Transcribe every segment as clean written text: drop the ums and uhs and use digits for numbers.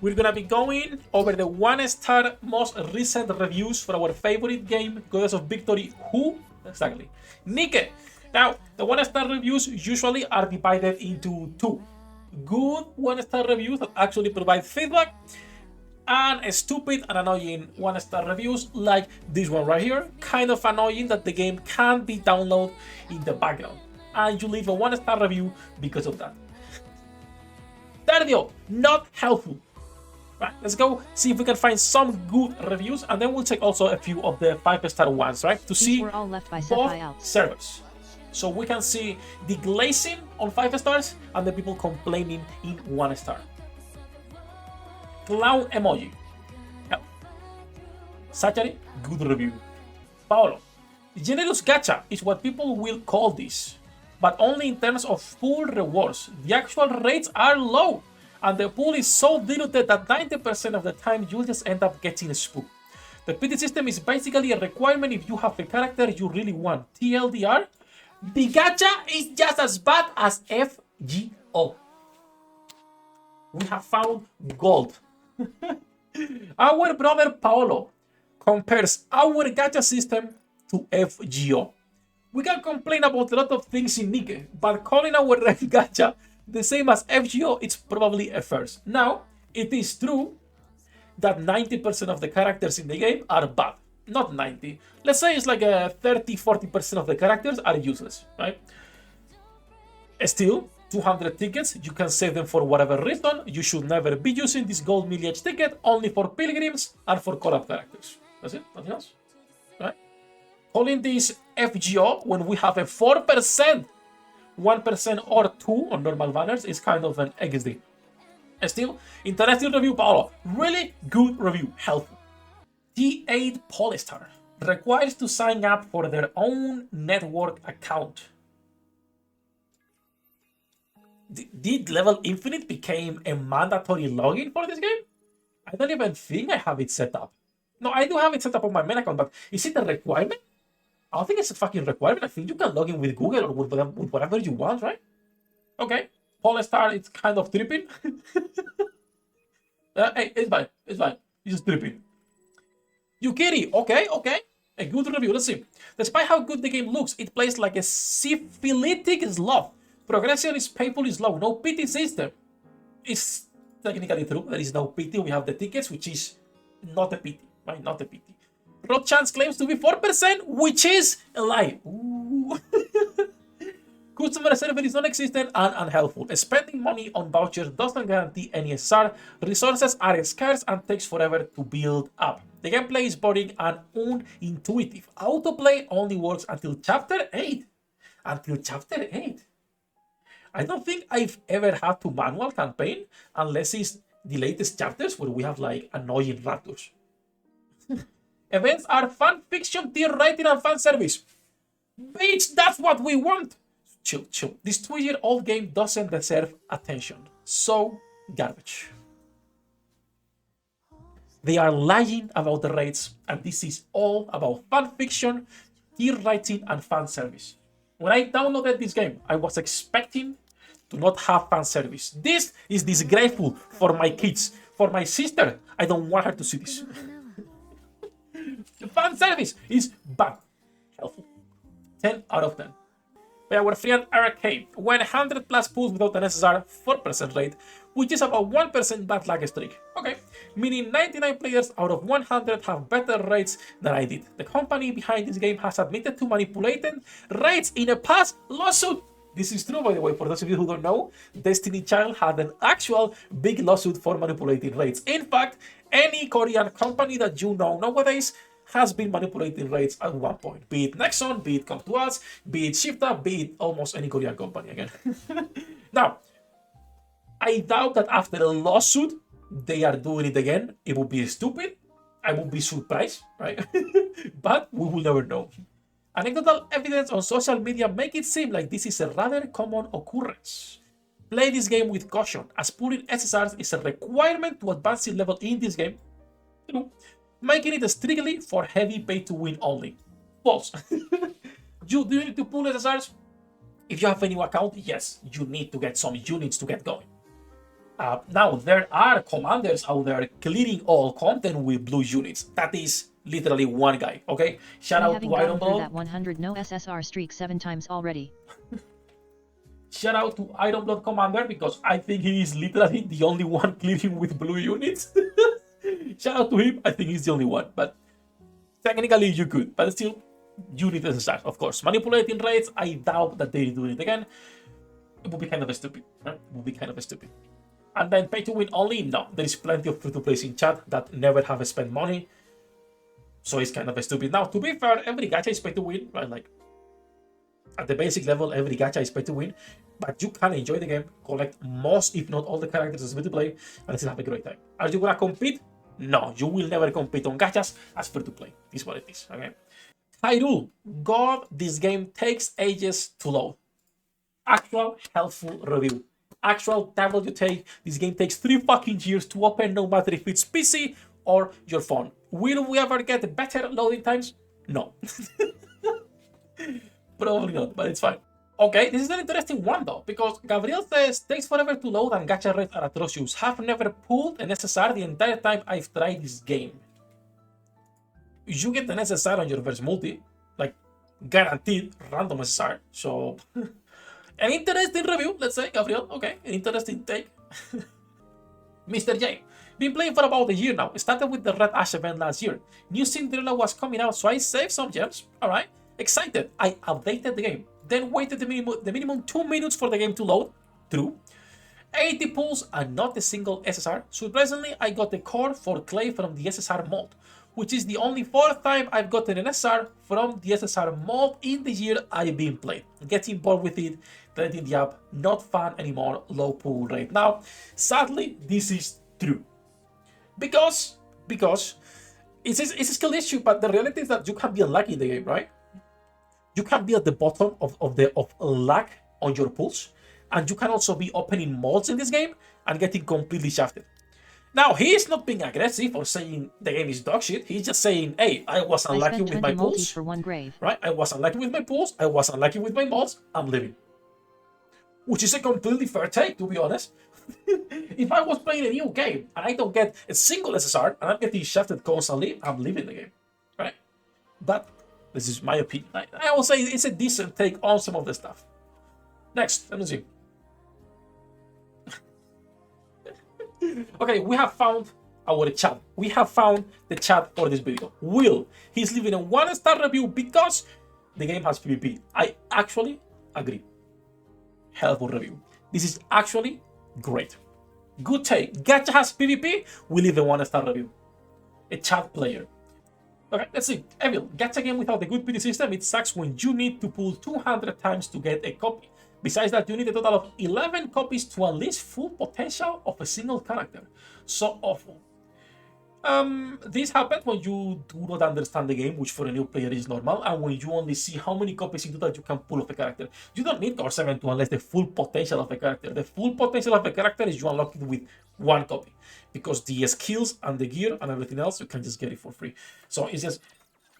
we're gonna be going over the 1-star most recent reviews for our favorite game, Goddess of Victory. Who? Exactly. NIKKE. Now, the 1-star reviews usually are divided into two. Good 1-star reviews that actually provide feedback, and stupid and annoying 1-star reviews like this one right here. Kind of annoying that the game can't be downloaded in the background, and you leave a 1-star review because of that. Third video, not helpful. Right, let's go see if we can find some good reviews, and then we'll check also a few of the 5-star ones, right? To see were all left by both Sefhi out. servers. So we can see the glazing on 5 stars and the people complaining in 1 star. Clown emoji. Help. Sachari, good review. Paolo. Generous gacha is what people will call this, but only in terms of full rewards. The actual rates are low, and the pool is so diluted that 90% of the time you'll just end up getting spooked. The pity system is basically a requirement if you have a character you really want. TLDR, the gacha is just as bad as FGO. We have found gold. Our brother Paolo compares our gacha system to FGO. We can complain about a lot of things in NIKKE, but calling our gacha the same as FGO, it's probably a first. Now, it is true that 90% of the characters in the game are bad. Not 90. Let's say it's like a 30-40% of the characters are useless, right? Still, 200 tickets, you can save them for whatever reason. You should never be using this gold millage ticket, only for pilgrims and for collab characters. That's it, nothing else, right? Calling this FGO when we have a 4%, 1% or 2 on normal banners is kind of an XD. Still, interesting review, Paolo. Really good review, helpful. T8 Polystar requires to sign up for their own network account. Did Level Infinite become a mandatory login for this game? I don't even think I have it set up. No, I do have it set up on my main account, but is it a requirement? I don't think it's a fucking requirement. I think you can log in with Google or with whatever you want, right? Okay. Polystar, it's kind of tripping. Hey, it's fine. It's fine. It's just tripping. Yukiri, okay. A good review. Let's see. Despite how good the game looks, it plays like a syphilitic sloth. Progression is painfully slow. No pity system. It's technically true. There is no pity. We have the tickets, which is not a pity, right? Not a pity. Rot chance claims to be 4%, which is a lie. Ooh. Customer service is non-existent and unhelpful. Spending money on vouchers doesn't guarantee any SR. Resources are scarce and takes forever to build up. The gameplay is boring and unintuitive. Autoplay only works until chapter 8. Until chapter 8. I don't think I've ever had to manual campaign unless it's the latest chapters where we have like annoying raptors. Events are fan fiction, tier rating, and fan service. Bitch, that's what we want. Chill. This 2-year-old game doesn't deserve attention. So garbage. They are lying about the rates, and this is all about fan fiction, tier rating, and fan service. When I downloaded this game, I was expecting to not have fan service. This is disgraceful for my kids, for my sister. I don't want her to see this. The fan service is bad. Helpful. 10 out of 10. By our friend Arcade, when 100 plus pulls without an SSR, 4% rate, which is about 1% bad lag streak. Okay, meaning 99 players out of 100 have better rates than I did. The company behind this game has admitted to manipulating rates in a past lawsuit. This is true, by the way, for those of you who don't know, Destiny Child had an actual big lawsuit for manipulating rates. In fact, any Korean company that you know nowadays has been manipulating rates at one point. Be it Nexon, be it Come to Us, be it Shifta, be it almost any Korean company again. Now, I doubt that after a lawsuit, they are doing it again. It would be stupid. I would be surprised, right? But we will never know. Anecdotal evidence on social media make it seem like this is a rather common occurrence. Play this game with caution, as pulling SSRs is a requirement to advance your level in this game. Making it strictly for heavy pay-to-win only. False. Do you need to pull SSRs? If you have a new account, yes, you need to get some units to get going. Now, there are commanders out there clearing all content with blue units. That is literally one guy, okay? Shout out to Iron through Blood. that 100 no SSR streak 7 times already. Shout out to Iron Blood Commander, because I think he is literally the only one clearing with blue units. Shout out to him. I think he's the only one, but technically you could, but still, you need to start, of course. Manipulating raids, I doubt that they do it again. It would be kind of stupid, right? It would be kind of stupid. And then pay to win only? No, there is plenty of free-to-plays in chat that never have spent money, so it's kind of stupid. Now, to be fair, every gacha is pay to win, right? Like, at the basic level, every gacha is pay to win, but you can enjoy the game, collect most, if not all, the characters as free to play, and still have a great time. Are you gonna compete? No, you will never compete on gachas as free to play. This is what it is, okay? Hyrule, God, this game takes ages to load. Actual helpful review. Actual time that you take, this game takes 3 fucking years to open, no matter if it's PC or your phone. Will we ever get better loading times? No. Probably not, but it's fine. Okay, this is an interesting one though, because Gabriel says, takes forever to load and gacha rates are atrocious. Have never pulled an SSR the entire time I've tried this game. You get an SSR on your first multi, like guaranteed random SSR, so... An interesting review, let's say, Gabriel. Okay, an interesting take. Mr. J. Been playing for about a year now. Started with the Red Ash event last year. New Cinderella was coming out, so I saved some gems. Alright. Excited. I updated the game. Then waited the minimum 2 minutes for the game to load. True. 80 pulls and not a single SSR. Surprisingly, I got the core for Clay from the SSR mod, which is the only 4th time I've gotten an SSR from the SSR mod in the year I've been playing. Getting bored with it, deleting the app, not fun anymore, low pull rate. Now, sadly, this is true. Because it's a skill issue, but the reality is that you can be unlucky in the game, right? You can be at the bottom of luck on your pulls, and you can also be opening mods in this game and getting completely shafted. Now, he is not being aggressive or saying the game is dog shit. He's just saying, hey, I was unlucky with my pulls. For 1 grave. Right? I was unlucky with my pulls. I was unlucky with my mods. I'm leaving. Which is a completely fair take, to be honest. If I was playing a new game and I don't get a single SSR and I'm getting shafted constantly, I'm leaving the game. Right? But this is my opinion. I will say it's a decent take on some of the stuff. Next, let me see. Okay, we have found our chat. We have found the chat for this video. Will, he's leaving a 1-star review because the game has PvP. I actually agree. Helpful review. This is actually great. Good take. Gacha has PvP. We leave a 1-star review. A chat player. Okay, let's see. Evil, gacha game without a good PD system, it sucks when you need to pull 200 times to get a copy. Besides that, you need a total of 11 copies to unleash full potential of a single character. So awful. This happens when you do not understand the game, which for a new player is normal, and when you only see how many copies in total you can pull of a character. You don't need Core 7 to unleash the full potential of a character. The full potential of a character is you unlock it with 1 copy, because the skills and the gear and everything else, you can just get it for free. So it's just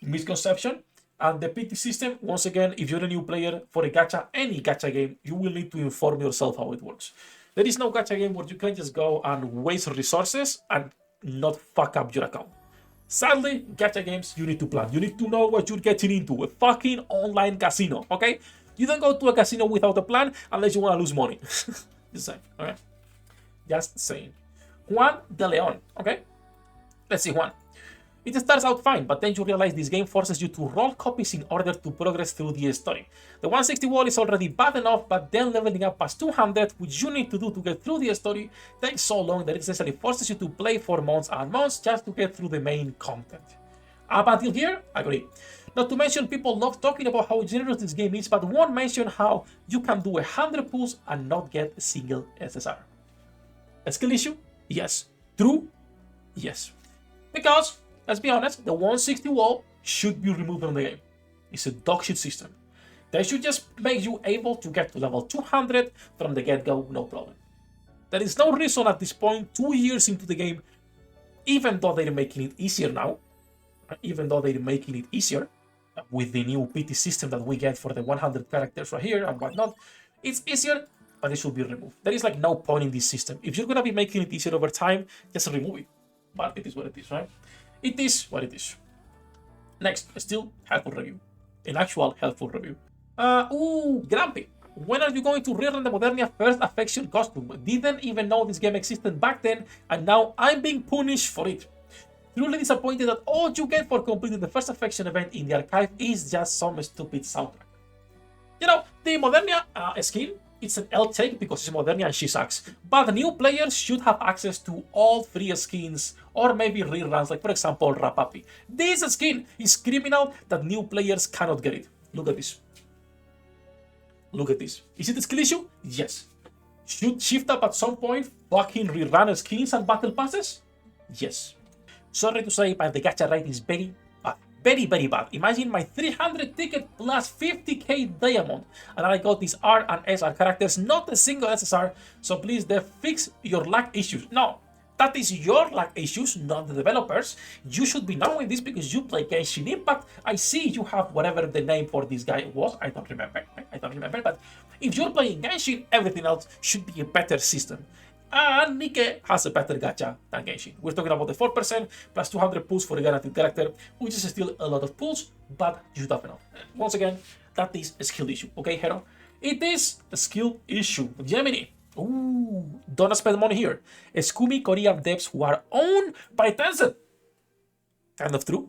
misconception. And the PT system, once again, if you're a new player for a gacha, any gacha game, you will need to inform yourself how it works. There is no gacha game where you can just go and waste resources and not fuck up your account. Sadly, gacha games, you need to plan. You need to know what you're getting into. A fucking online casino, okay? You don't go to a casino without a plan unless you want to lose money. Just saying, okay? Just saying. Juan de Leon, okay? Let's see, Juan. It starts out fine, but then you realize this game forces you to roll copies in order to progress through the story. The 160 wall is already bad enough, but then leveling up past 200, which you need to do to get through the story, takes so long that it essentially forces you to play for months and months just to get through the main content. Up until here, agree. Not to mention, people love talking about how generous this game is, but won't mention how you can do 100 pulls and not get a single SSR. A skill issue? Yes. True? Yes. Because, let's be honest, the 160 wall should be removed from the game. It's a dogshit system. They should just make you able to get to level 200 from the get-go, no problem. There is no reason at this point, 2 years into the game, even though they're making it easier now, with the new PT system that we get for the 100 characters right here and whatnot, it's easier, and it should be removed. There is like no point in this system. If you're gonna be making it easier over time, just remove it. But it is what it is, right? It is what it is. Next, still helpful review. An actual helpful review. Grumpy. When are you going to rerun the Modernia First Affection costume? Didn't even know this game existed back then, and now I'm being punished for it. Truly disappointed that all you get for completing the First Affection event in the archive is just some stupid soundtrack. You know, the Modernia skin, it's an L take because it's Modernia and she sucks. But new players should have access to all 3 skins, or maybe reruns, like for example Rapapi. This skin is criminal that new players cannot get it. Look at this. Look at this. Is it a skill issue? Yes. Should Shift Up at some point fucking rerun skins and battle passes? Yes. Sorry to say, but the gacha rate is very bad. Very, very bad. Imagine my 300 ticket plus 50k diamond, and I got these R and SR characters, not a single SSR, so please fix your lag issues. No, that is your lag issues, not the developers. You should be knowing this because you play Genshin Impact. I see you have whatever the name for this guy was. I don't remember, but if you're playing Genshin, everything else should be a better system. And NIKKE has a better gacha than Genshin. We're talking about the 4% plus 200 pulls for a guaranteed character, which is still a lot of pulls, but you should have enough. Once again, that is a skill issue, okay, Hero? It is a skill issue. Gemini. Ooh, don't spend money here. Scummy Korean devs who are owned by Tencent. Kind of true.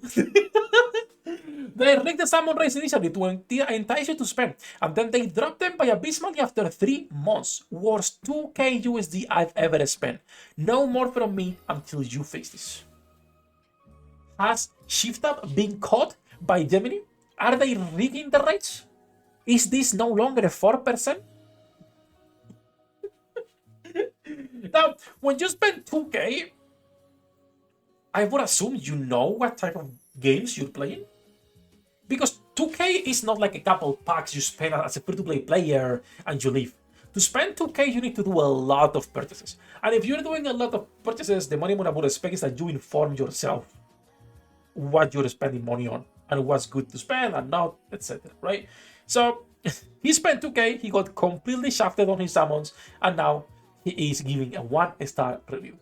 They rigged the salmon race initially to entice you to spend, and then they dropped them by abysmally after 3 months. Worst 2k USD I've ever spent. No more from me until you fix this. Has Shift Up been caught by Gemini? Are they rigging the rates? Is this no longer a 4%? Now, when you spend 2k, I would assume you know what type of games you're playing. Because 2k is not like a couple packs you spend as a free-to-play player and you leave. To spend 2k, you need to do a lot of purchases. And if you're doing a lot of purchases, the minimum I would expect is that you inform yourself what you're spending money on and what's good to spend and not, etc. Right? So he spent 2k, he got completely shafted on his summons, and now he is giving a 1-star review.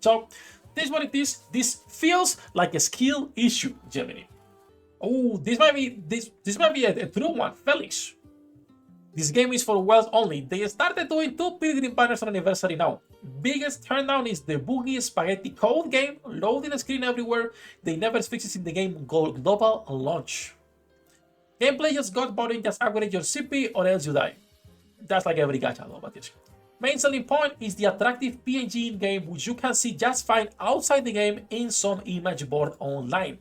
So this is what it is. This feels like a skill issue, Gemini. Oh, this might be a true one, Felix. This game is for wealth only. They started doing 2 Pilgrim banners on anniversary now. Biggest turndown is the Boogie Spaghetti code game, loading screen everywhere. They never fixes in the game global launch. Gameplay just got boring, just upgrade your CP or else you die. That's like every gacha though, but yes. Main selling point is the attractive PNG in-game, which you can see just fine outside the game in some image board online.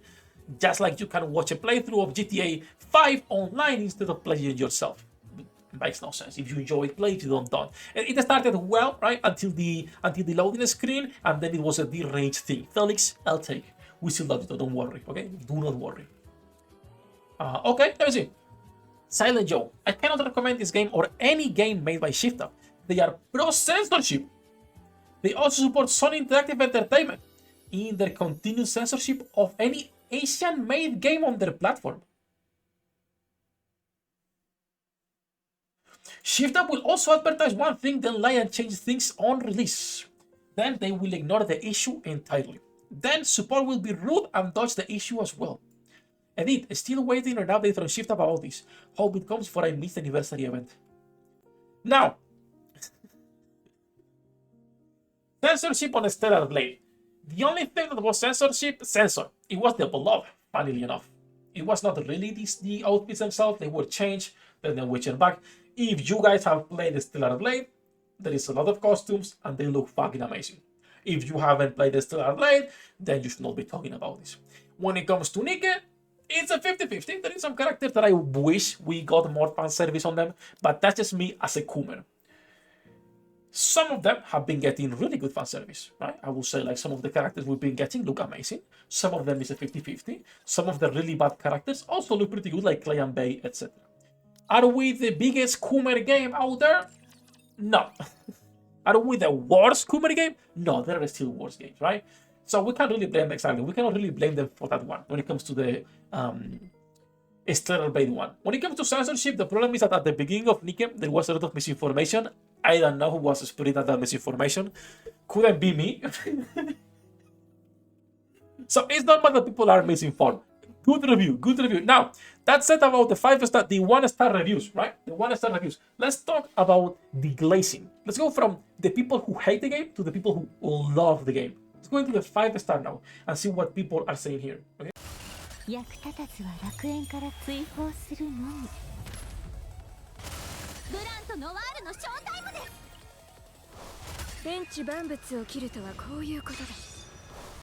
Just like you can watch a playthrough of GTA 5 online instead of playing it yourself. It makes no sense. If you enjoy it, play it. If you don't. It started well, right, until the loading screen, and then it was a deranged thing. Felix, I'll take. We still love it, don't worry, okay? Do not worry. Okay, let me see. Silent Joe. I cannot recommend this game or any game made by Shift Up. They are pro-censorship. They also support Sony Interactive Entertainment in their continued censorship of any Asian-made game on their platform. Shift Up will also advertise one thing, then lie and change things on release. Then they will ignore the issue entirely. Then support will be rude and dodge the issue as well. Edit, still waiting on an update from Shift Up about this. Hope it comes for I missed the anniversary event. Now, censorship on Stellar Blade. The only thing that was censorship, it was the beloved, funnily enough. It was not really the outfits themselves, they were changed, then they were changed back. If you guys have played Stellar Blade, there is a lot of costumes and they look fucking amazing. If you haven't played Stellar Blade, then you should not be talking about this. When it comes to NIKKE, it's a 50-50. There is some characters that I wish we got more fan service on them, but that's just me as a Coomer. Some of them have been getting really good fan service, right? I will say like some of the characters we've been getting look amazing. Some of them is a 50-50. Some of the really bad characters also look pretty good, like Clay and Bay, etc. Are we the biggest Coomer game out there? No. Are we the worst Coomer game? No, there are still worse games, right? So we can't really blame them exactly. We cannot really blame them for that one when it comes to the Stellar Blade one. When it comes to censorship, the problem is that at the beginning of NIKKE, there was a lot of misinformation. I don't know who was spreading that misinformation. Couldn't be me. So it's not that people are misinformed. Good review, good review. Now, that's it about the 5-star, the 1-star reviews, right? The 1-star reviews. Let's talk about the glazing. Let's go from the people who hate the game to the people who love the game. Let's go into the 5-star now and see what people are saying here. Okay? 役立たずは楽園から追放するのみ。ブランとノワールのショータイムです。天地万物を切るとはこういうことです。